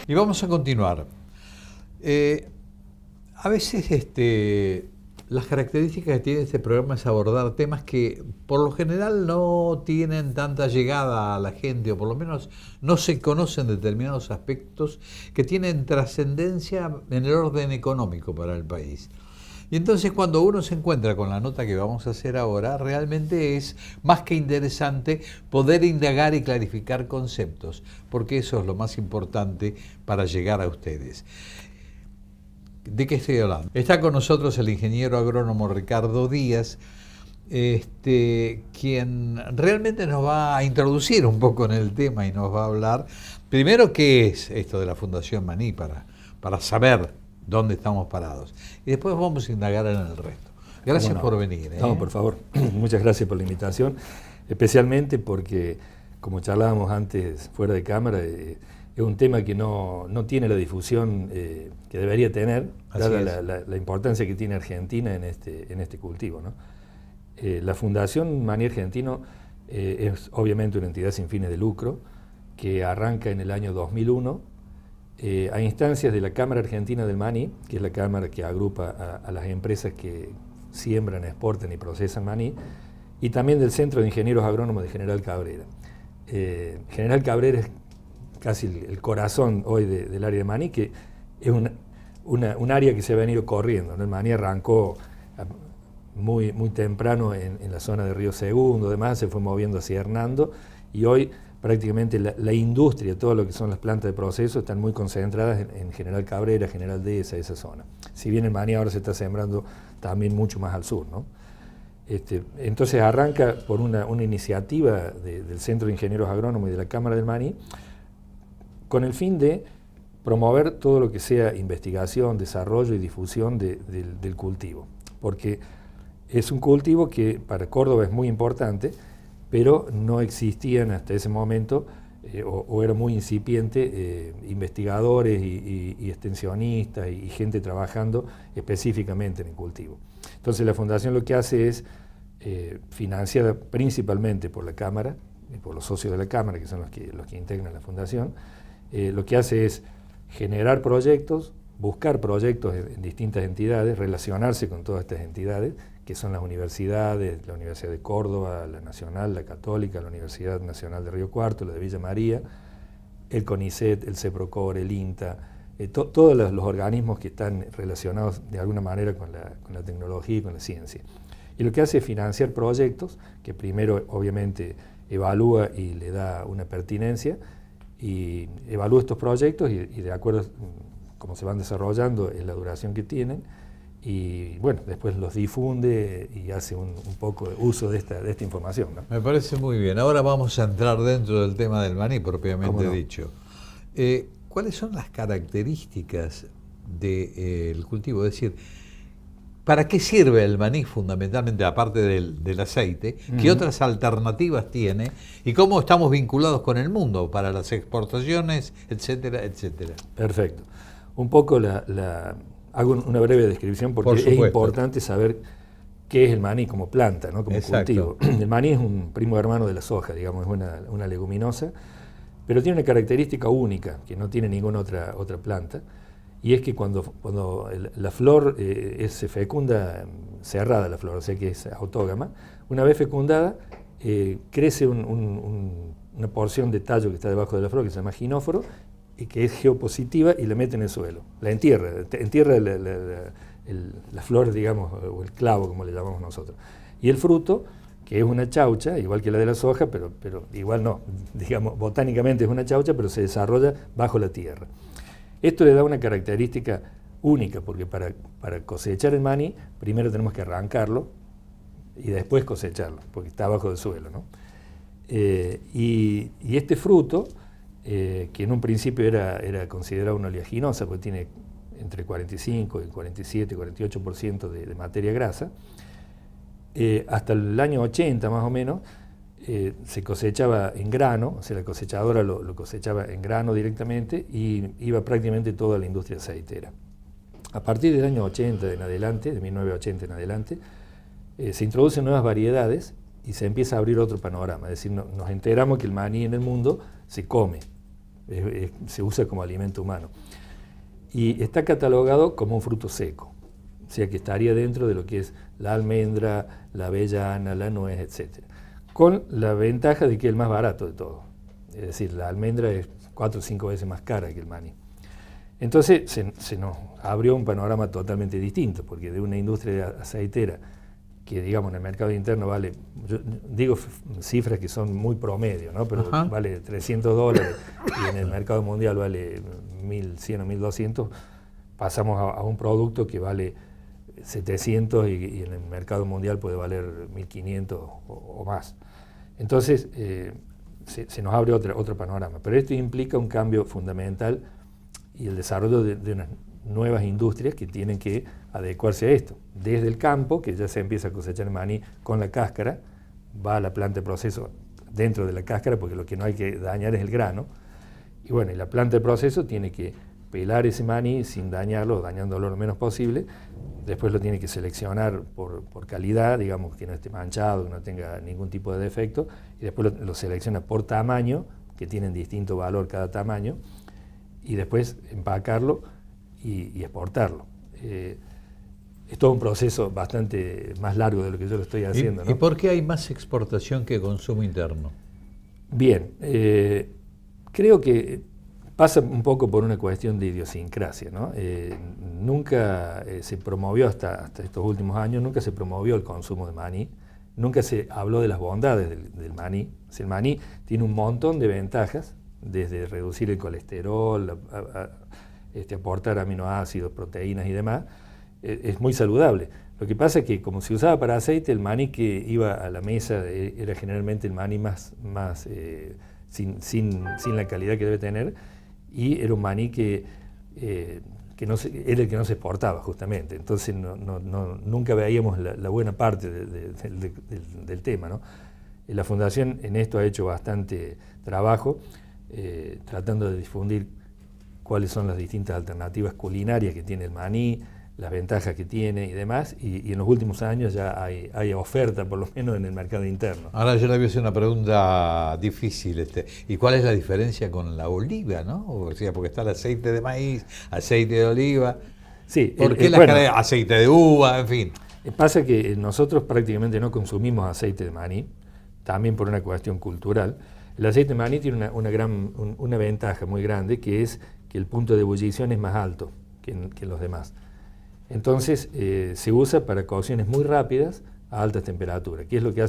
Y vamos a continuar. A veces las características que tiene este programa es abordar temas que por lo general no tienen tanta llegada a la gente, o por lo menos no se conocen determinados aspectos que tienen trascendencia en el orden económico para el país. Y entonces cuando uno se encuentra con la nota que vamos a hacer ahora, realmente es más que interesante poder indagar y clarificar conceptos, porque eso es lo más importante para llegar a ustedes. ¿De qué estoy hablando? Está con nosotros el ingeniero agrónomo Ricardo Díaz, quien realmente nos va a introducir un poco en el tema y nos va a hablar, primero, qué es esto de la Fundación Maní, para saber dónde estamos parados. Y después vamos a indagar en el resto. Gracias por venir. No, por favor. Muchas gracias por la invitación, especialmente porque, como charlábamos antes fuera de cámara, es un tema que no tiene la difusión que debería tener, dada la importancia que tiene Argentina en este cultivo, ¿no? La Fundación Maní Argentino es obviamente una entidad sin fines de lucro que arranca en el año 2001 a instancias de la Cámara Argentina del Maní, que es la cámara que agrupa a las empresas que siembran, exportan y procesan maní, y también del Centro de Ingenieros Agrónomos de General Cabrera. General Cabrera es casi el corazón hoy del área de maní, que es un área que se ha venido corriendo, ¿no? El maní arrancó muy temprano en la zona de Río Segundo, además se fue moviendo hacia Hernando, y hoy prácticamente la industria, todo lo que son las plantas de proceso, están muy concentradas en General Cabrera, General Dehesa, esa zona. Si bien el maní ahora se está sembrando también mucho más al sur, ¿no? Entonces arranca por una iniciativa del Centro de Ingenieros Agrónomos y de la Cámara del Maní, con el fin de promover todo lo que sea investigación, desarrollo y difusión del cultivo. Porque es un cultivo que para Córdoba es muy importante, pero no existían hasta ese momento, o era muy incipiente, investigadores y extensionistas y gente trabajando específicamente en el cultivo. Entonces la Fundación lo que hace es, financiada principalmente por la Cámara, y por los socios de la Cámara, que son los que integran la Fundación, lo que hace es generar proyectos, buscar proyectos en distintas entidades, relacionarse con todas estas entidades, que son las universidades, la Universidad de Córdoba, la Nacional, la Católica, la Universidad Nacional de Río Cuarto, la de Villa María, el CONICET, el CEPROCOR, el INTA, todos los organismos que están relacionados de alguna manera con la tecnología y con la ciencia. Y lo que hace es financiar proyectos, que primero obviamente evalúa y le da una pertinencia, y evalúa estos proyectos y de acuerdo a cómo se van desarrollando en la duración que tienen, y bueno, después los difunde y hace un poco de uso de esta información, ¿no? Me parece muy bien. Ahora vamos a entrar dentro del tema del maní propiamente dicho. ¿Cuáles son las características del cultivo? Es decir, ¿para qué sirve el maní fundamentalmente, aparte del aceite? ¿Qué otras alternativas tiene? ¿Y cómo estamos vinculados con el mundo para las exportaciones, etcétera, etcétera? Perfecto. Un poco hago una breve descripción porque es importante saber qué es el maní como planta, ¿no? Como cultivo. El maní es un primo hermano de la soja, digamos, es una leguminosa, pero tiene una característica única que no tiene ninguna otra planta, y es que cuando la flor se fecunda cerrada, la flor, o sea que es autógama, una vez fecundada crece una porción de tallo que está debajo de la flor que se llama ginóforo, y que es geopositiva, y la mete en el suelo, la entierra la flor, digamos, o el clavo, como le llamamos nosotros. Y el fruto, que es una chaucha, igual que la de la soja, pero igual no, digamos, botánicamente es una chaucha, pero se desarrolla bajo la tierra. Esto le da una característica única, porque para cosechar el maní, primero tenemos que arrancarlo y después cosecharlo, porque está abajo del suelo, ¿no? Y este fruto, que en un principio era considerado una oleaginosa, porque tiene entre 45 y 47, 48% de materia grasa, hasta el año 80 más o menos, se cosechaba en grano, o sea, la cosechadora lo cosechaba en grano directamente y iba prácticamente toda la industria aceitera. A partir del año 80 en adelante, de 1980 en adelante, se introducen nuevas variedades y se empieza a abrir otro panorama, es decir, nos enteramos que el maní en el mundo se come, se usa como alimento humano. Y está catalogado como un fruto seco, o sea que estaría dentro de lo que es la almendra, la avellana, la nuez, etc. Con la ventaja de que es el más barato de todo. Es decir, la almendra es 4 o 5 veces más cara que el maní. Entonces se nos abrió un panorama totalmente distinto, porque de una industria aceitera que, digamos, en el mercado interno vale, yo digo cifras que son muy promedio, ¿no? Pero Ajá. vale $300 y en el mercado mundial vale 1.100 o 1.200, pasamos a un producto que vale 700 y en el mercado mundial puede valer 1.500 o más. Entonces se nos abre otro panorama, pero esto implica un cambio fundamental y el desarrollo de unas nuevas industrias que tienen que adecuarse a esto. Desde el campo, que ya se empieza a cosechar el maní con la cáscara, va a la planta de proceso dentro de la cáscara, porque lo que no hay que dañar es el grano. Y bueno, y la planta de proceso tiene que pelar ese maní sin dañarlo, dañándolo lo menos posible. Después lo tiene que seleccionar por calidad, digamos, que no esté manchado, que no tenga ningún tipo de defecto. Y después lo selecciona por tamaño, que tienen distinto valor cada tamaño. Y después empacarlo y exportarlo. Es todo un proceso bastante más largo de lo que yo lo estoy haciendo, ¿no? ¿Y por qué hay más exportación que consumo interno? Bien, creo que pasa un poco por una cuestión de idiosincrasia, ¿no? Nunca se promovió hasta estos últimos años, nunca se promovió el consumo de maní, nunca se habló de las bondades del maní. O sea, el maní tiene un montón de ventajas, desde reducir el colesterol, aportar aminoácidos, proteínas y demás, es muy saludable. Lo que pasa es que como se usaba para aceite, el maní que iba a la mesa era generalmente el maní sin la calidad que debe tener, y era un maní que era el que no se exportaba justamente. Entonces nunca veíamos la buena parte del tema, ¿no? La Fundación en esto ha hecho bastante trabajo, tratando de difundir cuáles son las distintas alternativas culinarias que tiene el maní, las ventajas que tiene y demás, y en los últimos años ya hay oferta, por lo menos en el mercado interno. Ahora yo le voy a hacer una pregunta difícil. ¿Y cuál es la diferencia con la oliva, no? O sea, porque está el aceite de maíz, aceite de oliva. Sí, ¿Por qué aceite de uva, en fin? Pasa que nosotros prácticamente no consumimos aceite de maní, también por una cuestión cultural. El aceite de maní tiene una ventaja muy grande, que es que el punto de ebullición es más alto que los demás. Entonces se usa para cocciones muy rápidas a altas temperaturas, que es lo que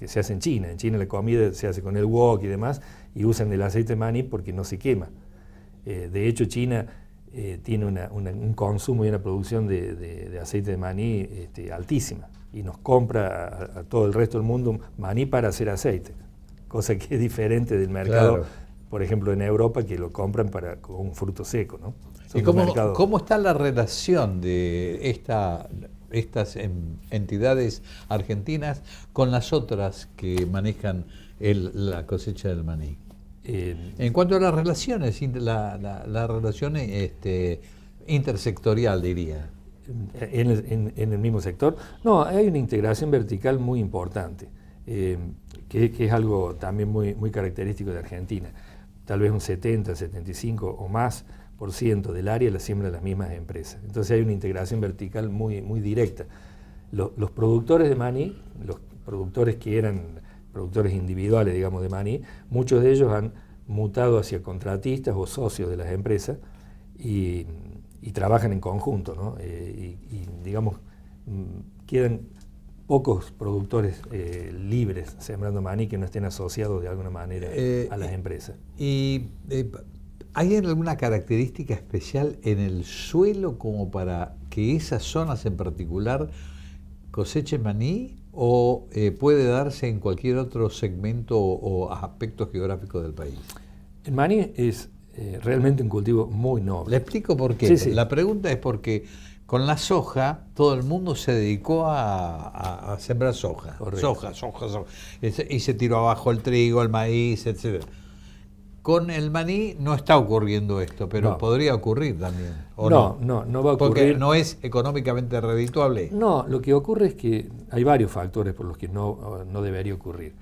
se hace en China. En China la comida se hace con el wok y demás, y usan el aceite de maní porque no se quema. De hecho, China tiene un consumo y una producción de aceite de maní altísima, y nos compra a todo el resto del mundo maní para hacer aceite, cosa que es diferente del mercado, claro, por ejemplo en Europa, que lo compran con un fruto seco, ¿no? ¿Y cómo está la relación de estas entidades argentinas con las otras que manejan la cosecha del maní? En cuanto a las relaciones, la relación intersectorial, diría. ¿En el mismo sector? No, hay una integración vertical muy importante, que es algo también muy característico de Argentina. Tal vez un 70, 75 o más % del área la siembran las mismas empresas. Entonces hay una integración vertical muy directa. Los productores de maní, los productores que eran productores individuales, digamos, de maní, muchos de ellos han mutado hacia contratistas o socios de las empresas y trabajan en conjunto, ¿no? Digamos, quedan pocos productores libres sembrando maní que no estén asociados de alguna manera a las empresas. ¿Hay alguna característica especial en el suelo como para que esas zonas en particular cosechen maní, o puede darse en cualquier otro segmento o aspecto geográfico del país? El maní es realmente un cultivo muy noble. Le explico por qué. Sí. La pregunta es porque con la soja todo el mundo se dedicó a sembrar soja. Correcto. Soja. Y se tiró abajo el trigo, el maíz, etc. Con el maní no está ocurriendo esto, pero podría ocurrir también. No va a ocurrir. Porque no es económicamente redituable. No, lo que ocurre es que hay varios factores por los que no debería ocurrir.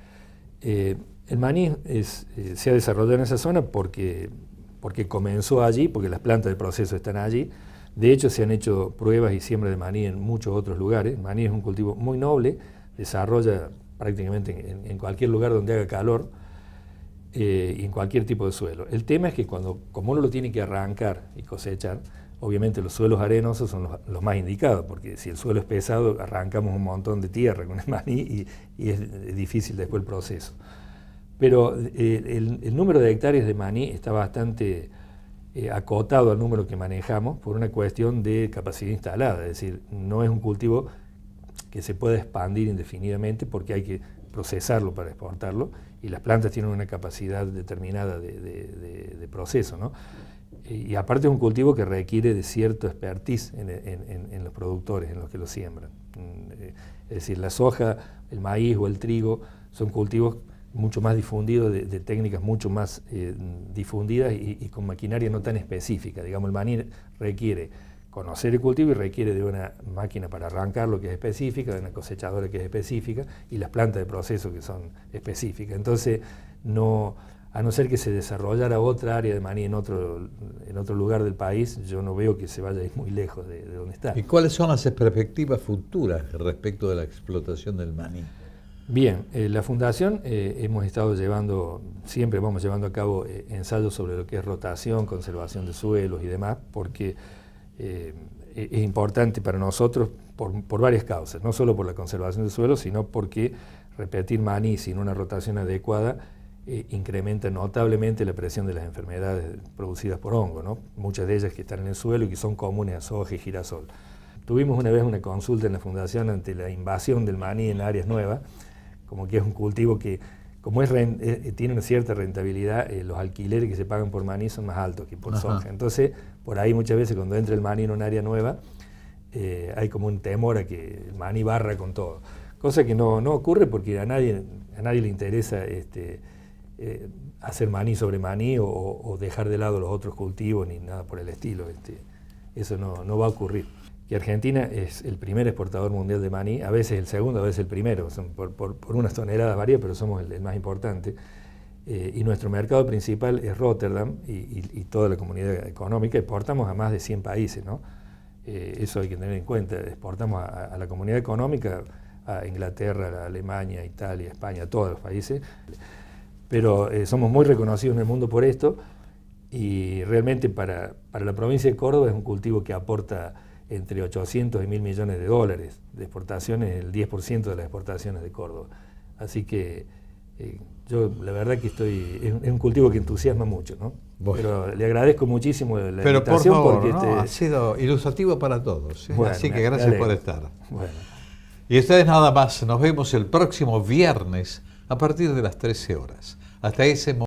El maní se ha desarrollado en esa zona porque comenzó allí, porque las plantas de proceso están allí. De hecho, se han hecho pruebas y siembra de maní en muchos otros lugares. El maní es un cultivo muy noble, desarrolla prácticamente en cualquier lugar donde haga calor y en cualquier tipo de suelo. El tema es que como uno lo tiene que arrancar y cosechar, obviamente los suelos arenosos son los más indicados, porque si el suelo es pesado, arrancamos un montón de tierra con el maní y es difícil después el proceso. Pero el número de hectáreas de maní está bastante acotado al número que manejamos por una cuestión de capacidad instalada, es decir, no es un cultivo que se pueda expandir indefinidamente porque hay que procesarlo para exportarlo y las plantas tienen una capacidad determinada de proceso, ¿no? Y aparte es un cultivo que requiere de cierto expertise en los productores, en los que lo siembran. Es decir, la soja, el maíz o el trigo son cultivos mucho más difundidos, de técnicas mucho más difundidas y con maquinaria no tan específica. Digamos, el maní requiere conocer el cultivo y requiere de una máquina para arrancarlo que es específica, de una cosechadora que es específica y las plantas de proceso que son específicas. Entonces, a no ser que se desarrollara otra área de maní en otro lugar del país, yo no veo que se vaya a ir muy lejos de donde está. ¿Y cuáles son las perspectivas futuras respecto de la explotación del maní? Bien, la Fundación siempre vamos llevando a cabo ensayos sobre lo que es rotación, conservación de suelos y demás, porque es importante para nosotros por varias causas, no solo por la conservación de suelos, sino porque repetir maní sin una rotación adecuada incrementa notablemente la presión de las enfermedades producidas por hongo, ¿no? Muchas de ellas que están en el suelo y que son comunes a soja y girasol. Tuvimos una vez una consulta en la Fundación ante la invasión del maní en áreas nuevas, como que es un cultivo que, como tiene una cierta rentabilidad, los alquileres que se pagan por maní son más altos que por soja. Entonces, por ahí muchas veces cuando entra el maní en un área nueva, hay como un temor a que el maní barra con todo. Cosa que no ocurre porque a nadie le interesa hacer maní sobre maní o dejar de lado los otros cultivos ni nada por el estilo. Eso no va a ocurrir. Que Argentina es el primer exportador mundial de maní, a veces el segundo, a veces el primero, por unas toneladas varias, pero somos el más importante. Y nuestro mercado principal es Rotterdam y toda la comunidad económica. Exportamos a más de 100 países, ¿no? Eso hay que tener en cuenta. Exportamos a la comunidad económica, a Inglaterra, a Alemania, Italia, España, a todos los países. Pero somos muy reconocidos en el mundo por esto y realmente para la provincia de Córdoba es un cultivo que aporta entre 800 y 1.000 millones de dólares de exportaciones, el 10% de las exportaciones de Córdoba. Así que yo la verdad que es un cultivo que entusiasma mucho, ¿no? Bueno. Pero le agradezco muchísimo la invitación. Por favor, porque ha sido ilustrativo para todos, ¿eh? Bueno, así que gracias por estar. Bueno. Y ustedes nada más, nos vemos el próximo viernes a partir de las 13 horas. Hasta ese momento.